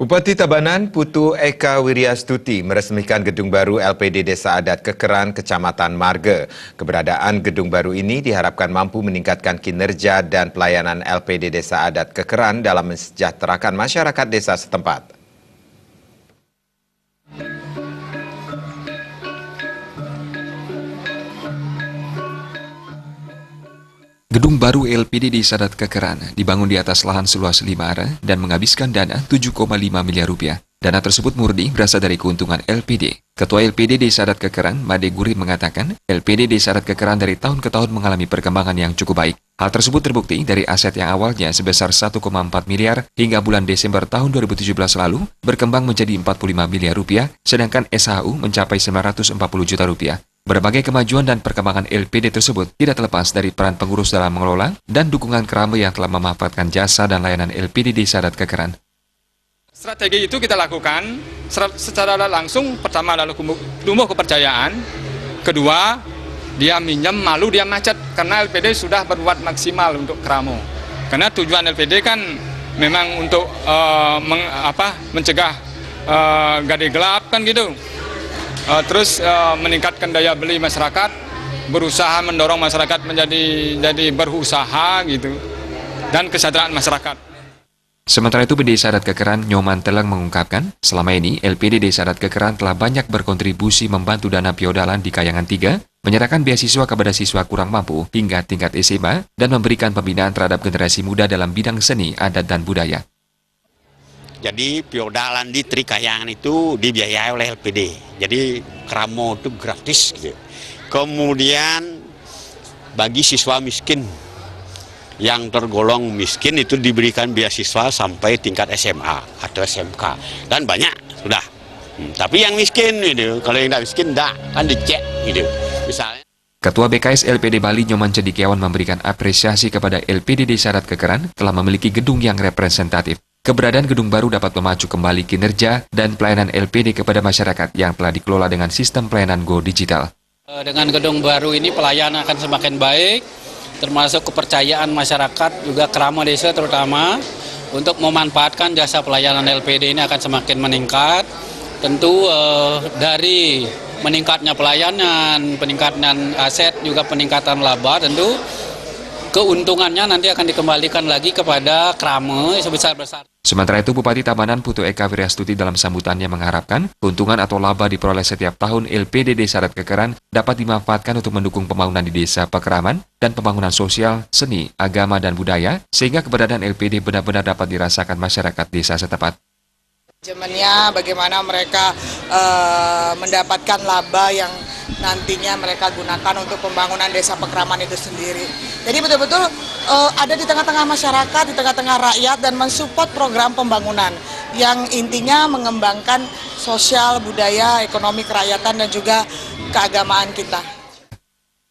Bupati Tabanan Putu Eka Wiryastuti meresmikan gedung baru LPD Desa Adat Kekeran, Kecamatan Marge. Keberadaan gedung baru ini diharapkan mampu meningkatkan kinerja dan pelayanan LPD Desa Adat Kekeran dalam mensejahterakan masyarakat desa setempat. Gedung baru LPD Desa Adat Kekeran dibangun di atas lahan seluas 5 are dan menghabiskan dana 7,5 miliar rupiah. Dana tersebut murni berasal dari keuntungan LPD. Ketua LPD Desa Adat Kekeran, Made Guri, mengatakan LPD Desa Adat Kekeran dari tahun ke tahun mengalami perkembangan yang cukup baik. Hal tersebut terbukti dari aset yang awalnya sebesar 1,4 miliar hingga bulan Desember tahun 2017 lalu berkembang menjadi 45 miliar rupiah, sedangkan SHU mencapai 940 juta rupiah. Berbagai kemajuan dan perkembangan LPD tersebut tidak terlepas dari peran pengurus dalam mengelola dan dukungan Krame yang telah memanfaatkan jasa dan layanan LPD Desa Adat Kekeran. Strategi itu kita lakukan secara langsung. Pertama lalu tumbuh kepercayaan, kedua dia minjem malu dia macet karena LPD sudah berbuat maksimal untuk Kramo. Karena tujuan LPD kan memang untuk mencegah gade gelap kan gitu. Terus meningkatkan daya beli masyarakat, berusaha mendorong masyarakat menjadi berusaha gitu, dan kesejahteraan masyarakat. Sementara itu, Desa Adat Kekeran Nyoman Teleng mengungkapkan, selama ini LPD Desa Adat Kekeran telah banyak berkontribusi membantu dana piodalan di Kayangan 3, menyerahkan beasiswa kepada siswa kurang mampu hingga tingkat SMA, dan memberikan pembinaan terhadap generasi muda dalam bidang seni, adat, dan budaya. Jadi piodalan di Trikayangan itu dibiayai oleh LPD. Jadi Kramo itu gratis gitu. Kemudian bagi siswa miskin yang tergolong miskin itu diberikan beasiswa sampai tingkat SMA atau SMK. Dan banyak sudah. Tapi yang miskin gitu, kalau yang tidak miskin enggak, kan dicek gitu. Misalnya Ketua BKS LPD Bali Nyoman Cendikiawan memberikan apresiasi kepada LPD Desa Adat Kekeran telah memiliki gedung yang representatif. Keberadaan gedung baru dapat memacu kembali kinerja dan pelayanan LPD kepada masyarakat yang telah dikelola dengan sistem pelayanan Go Digital. Dengan gedung baru ini pelayanan akan semakin baik, termasuk kepercayaan masyarakat, juga Kramo Desa terutama, untuk memanfaatkan jasa pelayanan LPD ini akan semakin meningkat. Tentu dari meningkatnya pelayanan, peningkatan aset, juga peningkatan laba, tentu keuntungannya nanti akan dikembalikan lagi kepada Krame sebesar-besar. Sementara itu, Bupati Tabanan Putu Eka Wiryastuti dalam sambutannya mengharapkan keuntungan atau laba diperoleh setiap tahun LPD Desa Adat Kekeran dapat dimanfaatkan untuk mendukung pembangunan di desa Pekeraman dan pembangunan sosial, seni, agama, dan budaya, sehingga keberadaan LPD benar-benar dapat dirasakan masyarakat desa setempat. Manajemennya bagaimana mereka mendapatkan laba yang nantinya mereka gunakan untuk pembangunan desa Pekeraman itu sendiri. Jadi betul-betul ada di tengah-tengah masyarakat, di tengah-tengah rakyat, dan mensupport program pembangunan yang intinya mengembangkan sosial, budaya, ekonomi kerakyatan, dan juga keagamaan kita.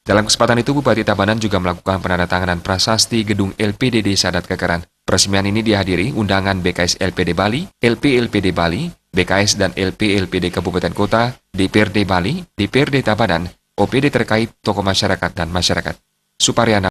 Dalam kesempatan itu, Bupati Tabanan juga melakukan penandatanganan prasasti gedung LPD Desa Adat Kekeran. Peresmian ini dihadiri undangan BKS LPD Bali, LP LPD Bali, BKS dan LP LPD Kabupaten Kota, DPRD Bali, DPRD Tabanan, OPD terkait, tokoh masyarakat, dan masyarakat. Suparyana